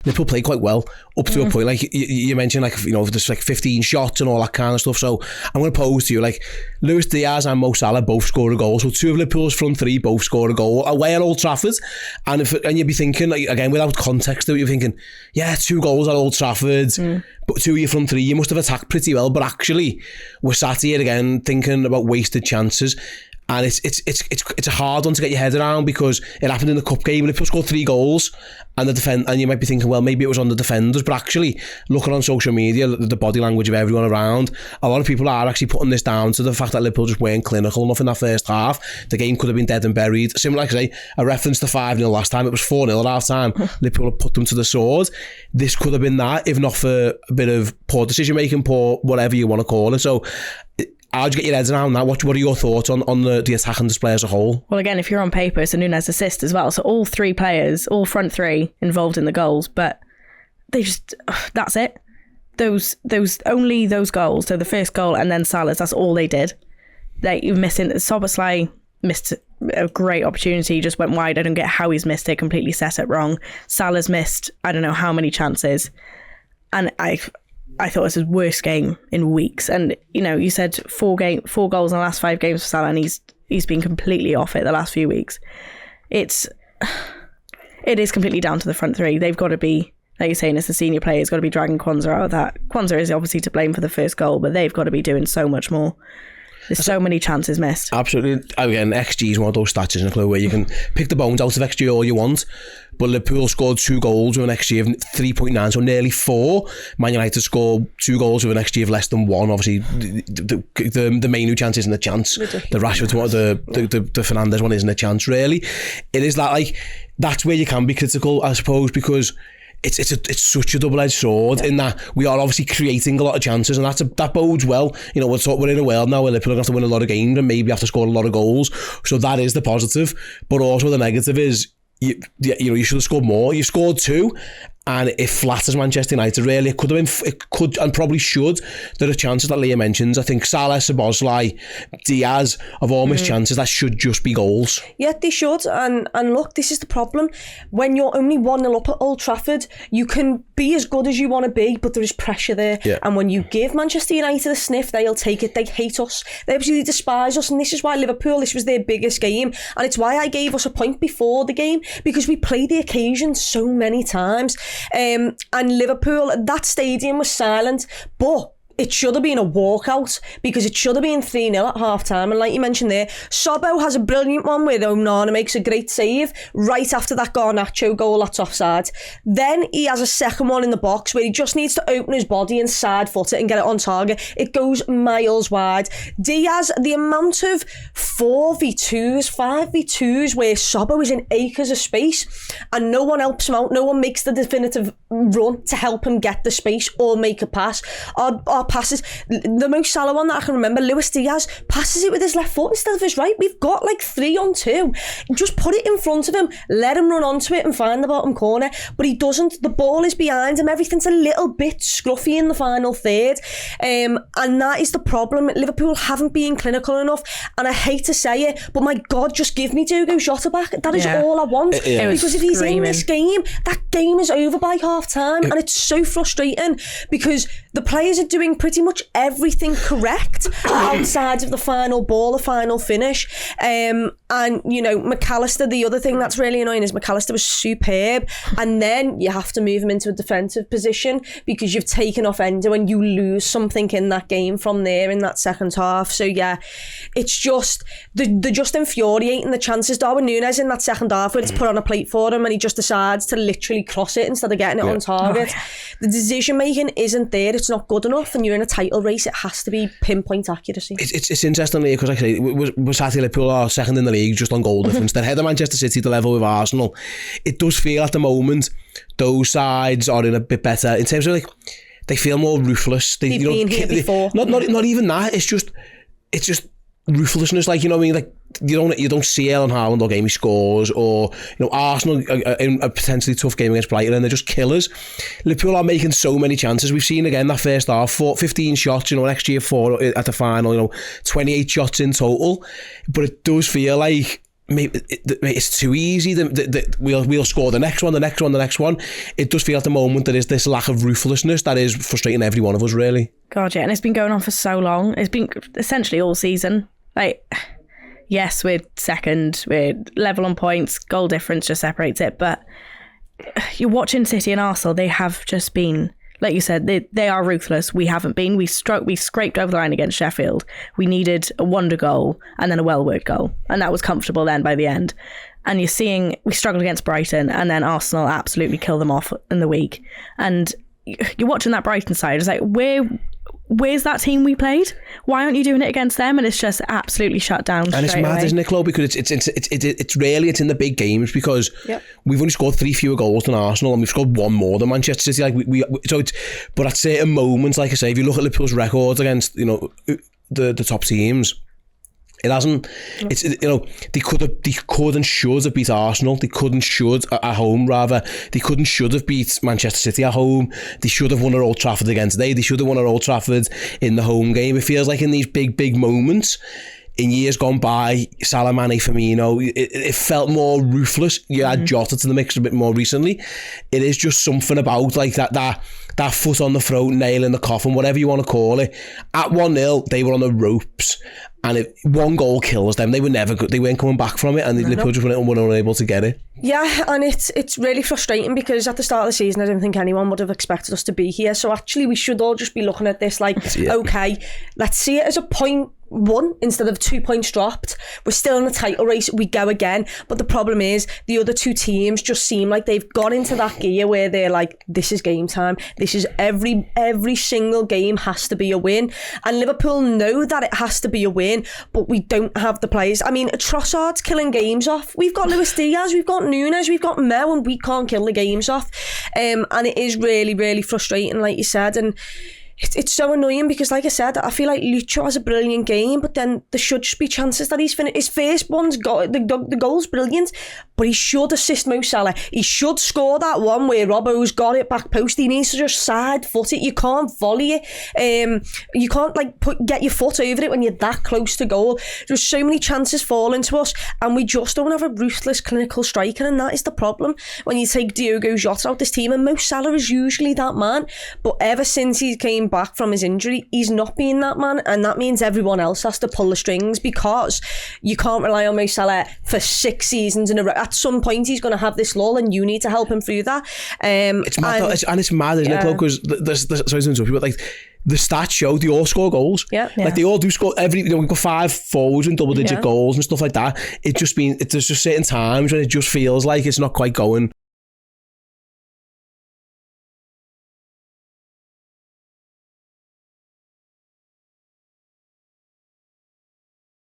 Liverpool played quite well up to a point. Like you mentioned, like, you know, there's like 15 shots and all that kind of stuff. So I'm going to pose to you, like, Luis Diaz and Mo Salah both scored a goal. So two of Liverpool's front three both scored a goal away at Old Trafford. And you'd be thinking, like, again, without context, you're thinking, yeah, 2 goals at Old Trafford, but 2 of your front three, you must have attacked pretty well. But actually, we're sat here again thinking about wasted chances. And it's a hard one to get your head around, because it happened in the cup game. Liverpool scored 3 goals, and and you might be thinking, well, maybe it was on the defenders. But actually, looking on social media, the body language of everyone around, a lot of people are actually putting this down to the fact that Liverpool just weren't clinical enough in that first half. The game could have been dead and buried. Similar, like I say, a reference to 5-0 last time. It was 4-0 at half time. Liverpool had put them to the sword. This could have been that, if not for a bit of poor decision making, poor whatever you want to call it. So, how'd you get your heads around that? What are your thoughts on the attacking display as a whole? Well, again, if you're on paper, it's a Nunes assist as well. So all 3 players, all front 3 involved in the goals, but they just, that's it. Only those goals, so the first goal and then Salah's, that's all they did. You're missing, Szoboszlai missed a great opportunity, just went wide. I don't get how he's missed it, completely set it wrong. Salah's missed, I don't know how many chances. And I thought it was his worst game in weeks. And, you know, you said 4 goals in the last 5 games for Salah, and he's been completely off it the last few weeks. It is completely down to the front 3. They've got to be, like you're saying, as the senior players, got to be dragging Kwanzaa out of that. Kwanzaa is obviously to blame for the first goal, but they've got to be doing so much more. There's so many chances missed. Absolutely. Again, XG is one of those stats, isn't it, Chloe, where you can pick the bones out of XG all you want. But Liverpool scored 2 goals with an XG of 3.9, so nearly 4. Man United scored 2 goals with an XG of less than 1. Obviously, the main new chance isn't a chance. Ridiculous. The Rashford one, the Fernandes one isn't a chance, really. It is that, like, that's where you can be critical, I suppose, because it's such a double-edged sword, in that we are obviously creating a lot of chances, and that bodes well. You know, we're in a world now where Liverpool have to win a lot of games and maybe have to score a lot of goals, so that is the positive. But also the negative is, you know, you should have scored more. You scored 2, and it flatters Manchester United, really. It could and probably should. There are chances that Leah mentions. I think Salah, Szoboszlai, Diaz have all missed chances that should just be goals. Yeah, they should. And look, this is the problem. When you're only 1-0 up at Old Trafford, you can be as good as you want to be, but there is pressure there. Yeah. And when you give Manchester United a sniff, they'll take it. They hate us. They absolutely despise us. And this is why Liverpool, this was their biggest game. And it's why I gave us a point before the game, because we played the occasion so many times. And Liverpool, that stadium was silent, but it should have been a walkout, because it should have been 3-0 at half time. And like you mentioned there, Sobbo has a brilliant one where Onana makes a great save right after that Garnacho goal that's offside. Then he has a second one in the box where he just needs to open his body and side foot it and get it on target. It goes miles wide. Diaz, the amount of 4v2s, 5v2s where Sobbo is in acres of space and no one helps him out, no one makes the definitive run to help him get the space or make a pass. Our passes, the most Salah one that I can remember, Luis Diaz passes it with his left foot instead of his right. We've got like 3-on-2. Just put it in front of him, let him run onto it and find the bottom corner, but he doesn't. The ball is behind him. Everything's a little bit scruffy in the final third, and that is the problem. Liverpool haven't been clinical enough, and I hate to say it, but my God, just give me Diogo Jota back. That is all I want, because if he's in this game, that game is over by half time, and it's so frustrating because the players are doing pretty much everything correct outside of the final ball, the final finish. And, you know, McAllister, the other thing that's really annoying is McAllister was superb, and then you have to move him into a defensive position because you've taken off Endo and you lose something in that game from there in that second half. So yeah, it's just, they're just infuriating, the chances. Darwin Núñez in that second half where it's put on a plate for him and he just decides to literally cross it instead of getting it on target. The decision making isn't there, it's not good enough, and you're in a title race, it has to be pinpoint accuracy. It's interesting because, like I say, we're sat here, Liverpool are second in the league just on goal difference. They're ahead of Manchester City to level with Arsenal. It does feel at the moment those sides are in a bit better in terms of, like, they feel more ruthless. They've been here before. Not even that. It's just ruthlessness. Like, you know what I mean? Like, you don't see Erling Haaland all game he scores, or, you know, Arsenal in a potentially tough game against Brighton and they're just killers. Liverpool are making so many chances. We've seen again that first half, 15 shots, you know, an XG of 4 at the final, you know, 28 shots in total. But it does feel like maybe it's too easy. We'll score the next one. It does feel at the moment there is this lack of ruthlessness that is frustrating every one of us, really. God, yeah, and it's been going on for so long. It's been essentially all season. Like, yes, we're second, we're level on points, goal difference just separates it, but you're watching City and Arsenal, they have just been, like you said, they are ruthless. We haven't been. We scraped over the line against Sheffield. We needed a wonder goal and then a well-worked goal, and that was comfortable then by the end. And you're seeing we struggled against Brighton, and then Arsenal absolutely kill them off in the week. And you're watching that Brighton side. It's like, where's that team we played? Why aren't you doing it against them? And it's just absolutely shut down. And it's mad, isn't it, Chloe? Because it's really in the big games, because we've only scored 3 fewer goals than Arsenal, and we've scored 1 more than Manchester City. Like but at certain moments, like I say, if you look at Liverpool's records against the top teams, it hasn't. It's they could and should have beat Arsenal. They could and should at home rather. They could and should have beat Manchester City at home. They should have won at Old Trafford again today. They should have won at Old Trafford in the home game. It feels like in these big moments, in years gone by, Salah, Mane, Firmino, it felt more ruthless. You had Jota to the mix a bit more recently. It is just something about like that foot on the throat, nail in the coffin, whatever you want to call it. At 1-0, they were on the ropes. And if 1 goal kills them, they weren't coming back from it, and Liverpool just weren't unable to get it. Yeah, and it's really frustrating, because at the start of the season, I don't think anyone would have expected us to be here. So actually, we should all just be looking at this like, okay, let's see it as a point 1 instead of 2 points dropped. We're still in the title race, we go again. But the problem is, the other 2 teams just seem like they've gone into that gear where they're like, this is game time. This is every single game has to be a win. And Liverpool know that it has to be a win, but we don't have the players. I mean, Trossard's killing games off. We've got Luis Diaz, we've got Nunes, we've got Mo, and we can't kill the games off. And it is really, really frustrating, like you said. And it's so annoying, because like I said, I feel like Lucho has a brilliant game, but then there should just be chances that he's finished. His first one's got the goal's brilliant, but he should assist Mo Salah. He should score that one where Robbo's got it back post. He needs to just side foot it. You can't volley it. You can't get your foot over it when you're that close to goal. There's so many chances falling to us, and we just don't have a ruthless clinical striker, and that is the problem. When you take Diogo Jota out this team, and Mo Salah is usually that man, but ever since he came back from his injury, he's not being that man, and that means everyone else has to pull the strings, because you can't rely on Mo Salah for 6 seasons in a row. At some point he's going to have this lull, and you need to help him through that. It's mad, it's mad, isn't it? Because the stats show they all score goals. Like they all do score. We've got 5 forwards and double-digit goals and stuff like that. There's just certain times when it just feels like it's not quite going